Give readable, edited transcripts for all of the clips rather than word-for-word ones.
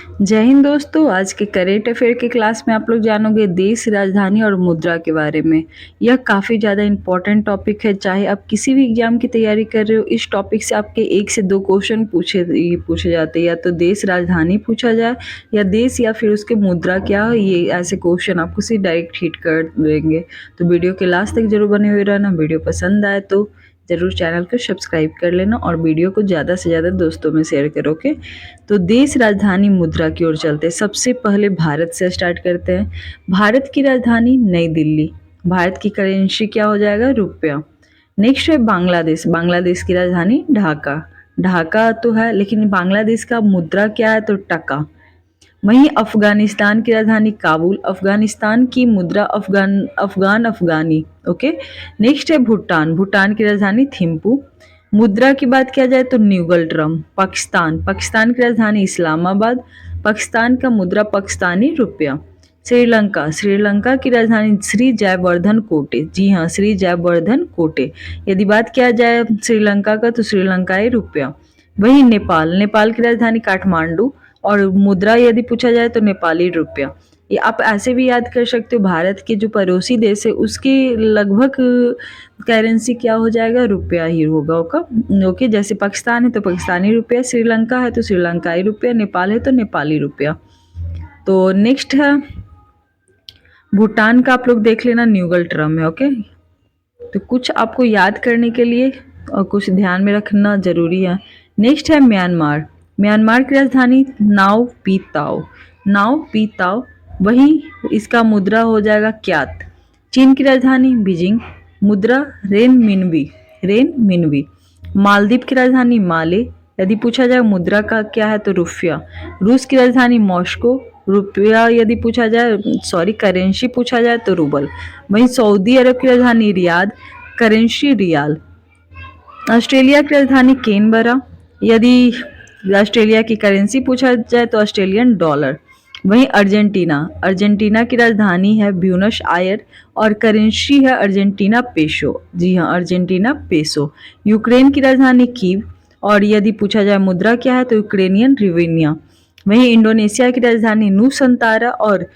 जय हिंद दोस्तों। आज के करेंट अफेयर की क्लास में आप लोग जानोगे देश, राजधानी और मुद्रा के बारे में। यह काफ़ी ज़्यादा इम्पोर्टेंट टॉपिक है। चाहे आप किसी भी एग्जाम की तैयारी कर रहे हो, इस टॉपिक से आपके 1 से 2 क्वेश्चन पूछे जाते हैं। या तो देश राजधानी पूछा जाए या देश या फिर उसके मुद्रा क्या हो, ये ऐसे क्वेश्चन आपको सीधे डायरेक्ट हिट कर देंगे। तो वीडियो के लास्ट तक जरूर बने हुए रहना। वीडियो पसंद आए तो ज़रूर चैनल को सब्सक्राइब कर लेना और वीडियो को ज़्यादा से ज़्यादा दोस्तों में शेयर करो। ओके, तो देश, राजधानी, मुद्रा की ओर चलते हैं। सबसे पहले भारत से स्टार्ट करते हैं। भारत की राजधानी नई दिल्ली। भारत की करेंसी क्या हो जाएगा? रुपया। नेक्स्ट है बांग्लादेश। बांग्लादेश की राजधानी ढाका। ढाका तो है, लेकिन बांग्लादेश का मुद्रा क्या है? तो टका। वहीं अफगानिस्तान की राजधानी काबुल। अफगानिस्तान की मुद्रा अफगानी। ओके। नेक्स्ट है भूटान। भूटान की राजधानी थिम्पू। मुद्रा की बात किया जाए तो न्यूगल ट्रम। पाकिस्तान। पाकिस्तान की राजधानी इस्लामाबाद। पाकिस्तान का मुद्रा पाकिस्तानी रुपया। श्रीलंका। श्रीलंका की राजधानी श्री जयवर्धन कोटे। जी हाँ, श्री जयवर्धन कोटे। यदि बात किया जाए श्रीलंका का तो श्रीलंकाई रुपया। वहीं नेपाल। नेपाल की राजधानी काठमांडू और मुद्रा यदि पूछा जाए तो नेपाली रुपया। ये आप ऐसे भी याद कर सकते हो, भारत के जो पड़ोसी देश है उसकी लगभग करेंसी क्या हो जाएगा? रुपया ही होगा। ओके, जैसे पाकिस्तान है तो पाकिस्तानी रुपया, श्रीलंका है तो श्रीलंकाई रुपया, नेपाल है तो नेपाली रुपया। तो नेक्स्ट है भूटान का, आप लोग देख लेना न्यूगल ट्रम है। ओके, तो कुछ आपको याद करने के लिए और कुछ ध्यान में रखना जरूरी है। नेक्स्ट है म्यांमार। म्यांमार की राजधानी नाव पी ताओ। नाव पी ताओ। वहीं इसका मुद्रा हो जाएगा क्यात। चीन की राजधानी बीजिंग। मुद्रा रेन मिनवी। रेन मिनवी। मालदीव की राजधानी माले। यदि पूछा जाए मुद्रा का क्या है तो रुपया। रूस की राजधानी मॉस्को। रुपया यदि पूछा जाए, सॉरी, करेंसी पूछा जाए तो रूबल। वहीं सऊदी अरब की राजधानी रियाद। करेंसी रियाल। ऑस्ट्रेलिया की राजधानी कैनबरा। यदि ऑस्ट्रेलिया की करेंसी पूछा जाए तो ऑस्ट्रेलियन डॉलर। वहीं अर्जेंटीना। अर्जेंटीना की राजधानी है ब्यूनस आयर और करेंसी है अर्जेंटीना पेसो। जी हाँ, अर्जेंटीना पेसो। यूक्रेन की राजधानी कीव और यदि पूछा जाए मुद्रा क्या है तो यूक्रेनियन रिवेनिया। वहीं इंडोनेशिया की राजधानी नूसंतारा और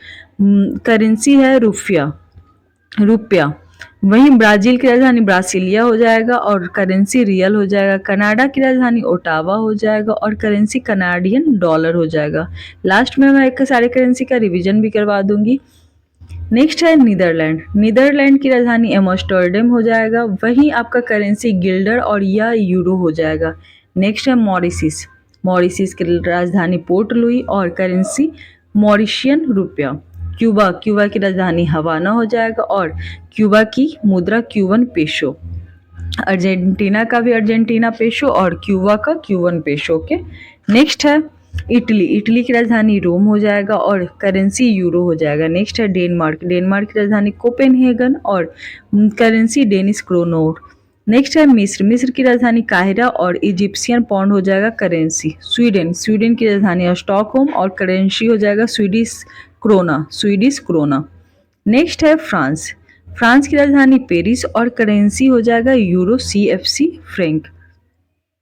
करेंसी है रुपया। वहीं ब्राजील की राजधानी ब्रासिलिया हो जाएगा और करेंसी रियल हो जाएगा। कनाडा की राजधानी ओटावा हो जाएगा और करेंसी कनाडियन डॉलर हो जाएगा। लास्ट में मैं एक सारे करेंसी का रिवीजन भी करवा दूंगी। नेक्स्ट है नीदरलैंड। नीदरलैंड की राजधानी एम्स्टर्डम हो जाएगा। वहीं आपका करेंसी गिल्डर और या यूरो हो जाएगा। नेक्स्ट है मॉरिशस। मॉरिशस की राजधानी पोर्ट लुई और करेंसी मॉरिशियन रुपया। क्यूबा। क्यूबा की राजधानी हवाना हो जाएगा और क्यूबा की मुद्रा क्यूबन पेशो। अर्जेंटीना का भी अर्जेंटीना पेशो और क्यूबा का क्यूबन पेशो के। नेक्स्ट है इटली। इटली की राजधानी रोम हो जाएगा और करेंसी यूरो हो जाएगा। नेक्स्ट है डेनमार्क। डेनमार्क की राजधानी कोपेनहेगन और करेंसी डेनिश क्रोनोर। नेक्स्ट है मिस्र। मिस्र की राजधानी काहिरा और इजिप्शियन पाउंड हो जाएगा करेंसी। स्वीडन। स्वीडन की राजधानी स्टॉकहोम और करेंसी हो जाएगा Swedish krona. Swedish krona. Next है फ्रांस। फ्रांस की राजधानी पेरिस और करेंसी हो जाएगा यूरो CFC फ्रैंक।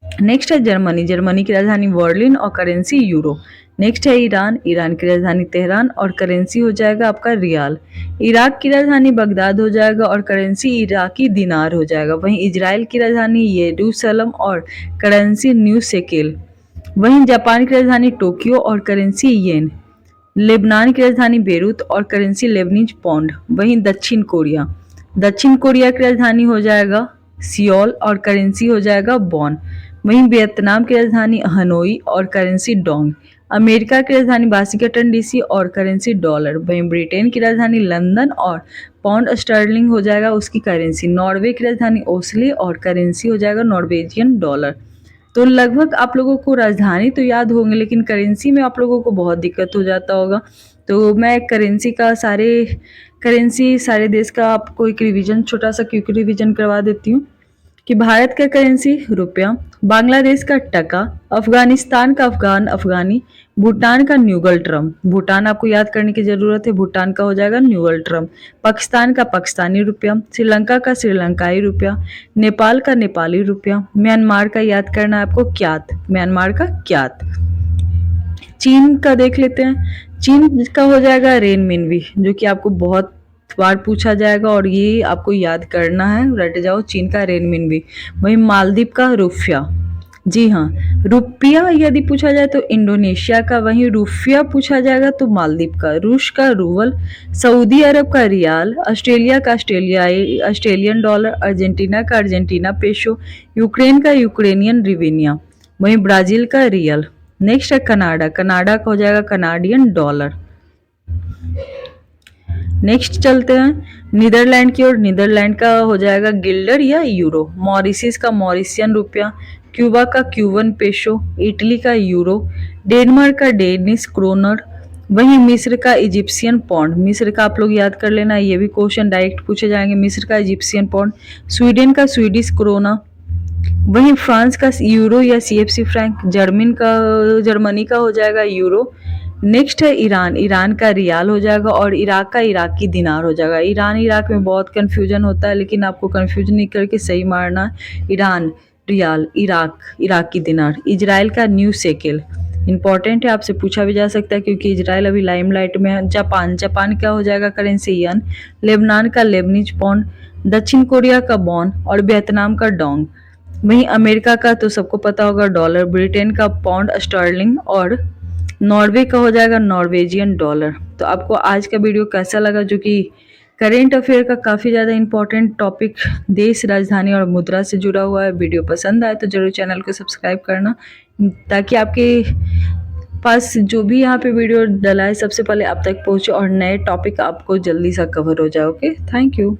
नेक्स्ट है जर्मनी। जर्मनी की राजधानी बर्लिन और करेंसी यूरो। नेक्स्ट है ईरान। ईरान की राजधानी तेहरान और करेंसी हो जाएगा आपका रियाल। इराक की राजधानी बगदाद हो जाएगा और करेंसी इराकी दिनार हो जाएगा। वहीं इजराइल की राजधानी यरूशलेम और करेंसी न्यू शेकेल। वहीं जापान की राजधानी टोक्यो और करेंसी येन। लेबनान की राजधानी बेरूत और करेंसी लेबनीज पौंड। वहीं दक्षिण कोरिया। दक्षिण कोरिया की राजधानी हो जाएगा सियोल और करेंसी हो जाएगा वॉन। वहीं वियतनाम की राजधानी हनोई और करेंसी डोंग। अमेरिका की राजधानी वाशिंगटन DC और करेंसी डॉलर। वहीं ब्रिटेन की राजधानी लंदन और पाउंड स्टर्लिंग हो जाएगा उसकी करेंसी। नॉर्वे की राजधानी ओस्ले और करेंसी हो जाएगा नॉर्वेजियन डॉलर। तो लगभग आप लोगों को राजधानी तो याद होंगे, लेकिन करेंसी में आप लोगों को बहुत दिक्कत हो जाता होगा। तो मैं करेंसी सारे देश का आपको एक रिवीजन, छोटा सा क्विक रिवीजन करवा देती हूँ कि भारत का करेंसी रुपया, बांग्लादेश का टका, अफगानिस्तान का अफगानी, भूटान का न्यूगल ट्रम। भूटान आपको याद करने की जरूरत है, भूटान का हो जाएगा न्यूगल ट्रम। पाकिस्तान का पाकिस्तानी रुपया, श्रीलंका का श्रीलंकाई रुपया, नेपाल का नेपाली रुपया, म्यांमार का याद करना है आपको क्यात, म्यांमार का क्यात। चीन का देख लेते हैं। चीन का हो जाएगा रेनमिनबी, जो कि आपको बहुत बार पूछा जाएगा और ये आपको याद करना है, रट जाओ, चीन का रेनमिनबी। वहीं मालदीव का रुपया, जी हाँ, रुपया यदि पूछा जाए तो इंडोनेशिया का, वहीं रुपया पूछा जाएगा तो मालदीव का। रूस का रूबल, सऊदी अरब का रियाल, ऑस्ट्रेलिया का ऑस्ट्रेलियन डॉलर, अर्जेंटीना का अर्जेंटीना पेशो, यूक्रेन का यूक्रेनियन रिवेनिया, वहीं ब्राजील का रियल। नेक्स्ट है कनाडा, कनाडा का हो जाएगा कनाडियन डॉलर। नेक्स्ट चलते हैं नीदरलैंड की ओर, नीदरलैंड का हो जाएगा गिल्डर या यूरो, मॉरिशस का मॉरिशियन रुपया, क्यूबा का क्यूबन पेशो, इटली का यूरो, डेनमार्क का डेनिश क्रोनर, वहीं मिस्र का इजिप्शियन पौंड, मिस्र का आप लोग याद कर लेना, ये भी क्वेश्चन डायरेक्ट पूछे जाएंगे, मिस्र का इजिप्शियन पौंड, स्वीडन का स्वीडिश क्रोना, वहीं फ्रांस का यूरो या सीएफसी फ्रैंक, जर्मनी का हो जाएगा यूरो। नेक्स्ट है ईरान, ईरान का रियाल हो जाएगा और इराक का इराकी दिनार हो जाएगा। ईरान इराक में बहुत कंफ्यूजन होता है, लेकिन आपको कंफ्यूजन नहीं करके सही मारना, ईरान रियाल, इराक इराकी दिनार। इजराइल का न्यू शेकेल, इंपॉर्टेंट है, आपसे पूछा भी जा सकता है क्योंकि इजराइल अभी लाइमलाइट में है। जापान, जापान का हो जाएगा करेंसी यन, लेबनान का लेबनीज पौंड, दक्षिण कोरिया का बॉन और वियतनाम का डोंग। वहीं अमेरिका का तो सबको पता होगा डॉलर, ब्रिटेन का पाउंड स्टर्लिंग और नॉर्वे का हो जाएगा नॉर्वेजियन डॉलर। तो आपको आज का वीडियो कैसा लगा, जो कि करेंट अफेयर का काफ़ी ज़्यादा इंपॉर्टेंट टॉपिक देश, राजधानी और मुद्रा से जुड़ा हुआ है। वीडियो पसंद आए तो जरूर चैनल को सब्सक्राइब करना, ताकि आपके पास जो भी यहाँ पे वीडियो डला है सबसे पहले आप तक पहुँचे और नए टॉपिक आपको जल्दी सा कवर हो जाए। Okay, thank you.